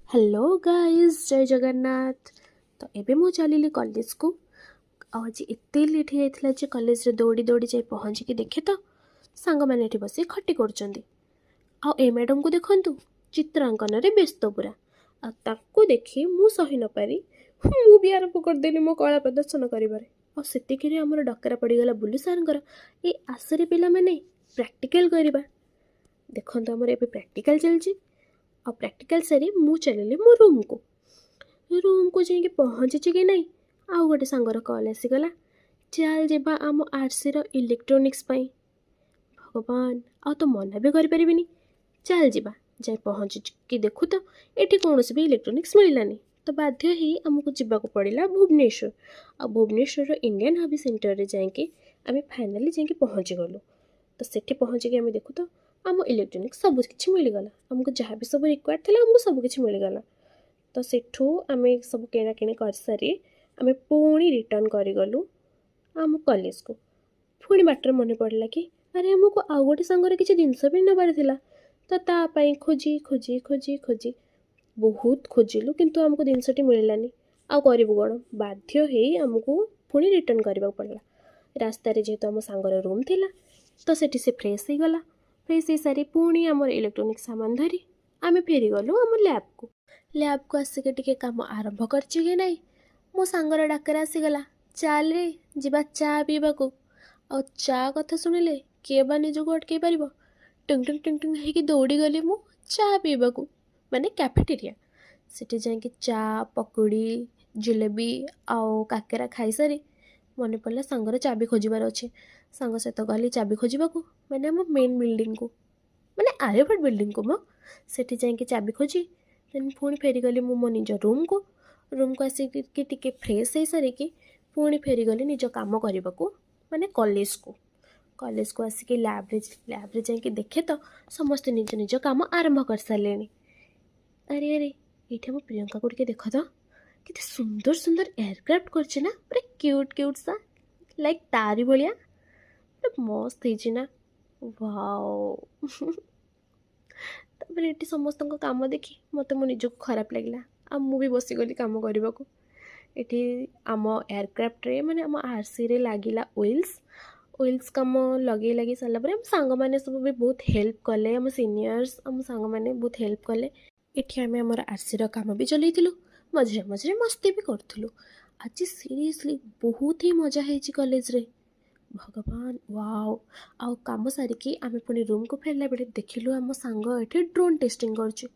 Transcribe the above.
Hello guys, जय जगन्नाथ। तो एबे मु चलिली कॉलेज को। आज एते लेट हो जाइथिला जे कॉलेज रे दौड़ी दौड़ी जाई पहुँची कि देखे तो सांग माने एठी बसी खट्टी करचंदी। आ ए मैडम को देखंतु चित्रांकन रे व्यस्त पूरा। आ ताकू देखि मु सही न पारी मु भी आरंभ कर देली मो कला प्रदर्शन करिबारे। आ सेतिके रे हमर डकरा पड़ी गला बुल्लू सरंकर ए आसरे पिला माने प्रैक्टिकल करिबा। देखंतु हमर एबे प्रैक्टिकल चलची। आ प्रैक्टिकल सारी मु चलिली मो रूम को जाइए पहुँची कि नहीं आउ गोटे सांगर कॉल आसीगला, चल जावा आम आरसी इलेक्ट्रोनिक्स पाई। भगवान आ तो मना भी करें, चल जावा जाए पहुँची कि देखु तो ये कौन भी इलेक्ट्रोनिक्स मिलानी। तो बाध्य ही आमको जावाक पड़ा भुवनेश्वर। आ भुवनेश्वर इंडियन हबी सेंटर रे जाइए आम फाइनाली जाइए पहुँची गलु। तो सेठी पहुँचिकी आम देखु तो आम इलेक्ट्रोनिक्स सब किसी मिलगला। आमको जहाँ भी सब रिक्वायर था आमको सब किसी मिलगला। तो सेठू आम सब किणाकिणी कर सारी आम पुणी रिटर्न करगलु आम कॉलेज को। पुणी बाटर मन पड़ा कि अरे आमको आउ गोटे सांगर किसी जिनस भी नबार थिला। तो तापाई खोजी खोजी खोजी खोजी बहुत खोजिलु किंतु आमको जिनसटी मिललानी। आउ करिबु कौन, बाध्य हो आमको पुणी रिटर्न करबा पड़ला। रास्ता रे जेहेतु आम सांगर रूम थिला तो सेठी से फ्रेश हो गला। फ्रेश हो सारी पुणी आम इलेक्ट्रोनिक सामान धरी आम फेरीगलु आम लैब को। लैब को आसिक टिके काम आरंभ करछि कि नहीं मो सांगर डाकर आसीगला, चल रे जीवा चा पीवा को। आ चा कथा शुणिले किए बा निजको अटकई पार। टुंग टुंग टुंग टुंग होगी दौड़ी गली मु चा पीवा को, माने कैफेटेरिया। सेठी जाइए चा पकुड़ी जिलेबी आउ काकेरा खाई सारी मन पड़ा सांगर चाबी खोजार अच्छे। सांग सहित गली चाबी खोजा को, माने आम मेन बिल्डिंग को, माने आर्यभट्ट बिल्डिंग को मो। सेठी जाइए चाबी खोजी देन पुणी फेरीगली मो निज रूम को आसिक टिके फ्रेश हो सारिकी पुणी फेरीगली निज काम करने को, माने कॉलेज को आसिक लैब रे जाइए देखे तो समस्त निज निज काम आरंभ कर सारे। अरे अरे ये मो प्रियंका को देख तो कितने सुंदर सुंदर एयरक्राफ्ट करछे ना, पूरा क्यूट क्यूट सा लाइक तारी भलिया पूरा मस्त होइछि ना। वाओ तापर ये समस्त काम देखी मत मो निजक खराब लगे आ मु भी बसीगली कम करने को। ये आम एयरक्राफ्ट रे माने आम आरसी रे लागिला ओइल्स काम लगे लगे सारापर आम सांग मैंने सब भी बहुत हेल्प कले। आम सीनियर्स आम सांग मैंने बहुत हेल्प कले। ये आम आम आरसी काम भी चलू मझे मझे मस्ती भी करूँ। आज सीरियसली बहुत ही मजा है कॉलेज रे। भगवान वाओ। आउ काम सारिकी आम पुणी रूम को फेरला बेले देखिलु आम सांग ये ड्रोन टेस्टिंग कर।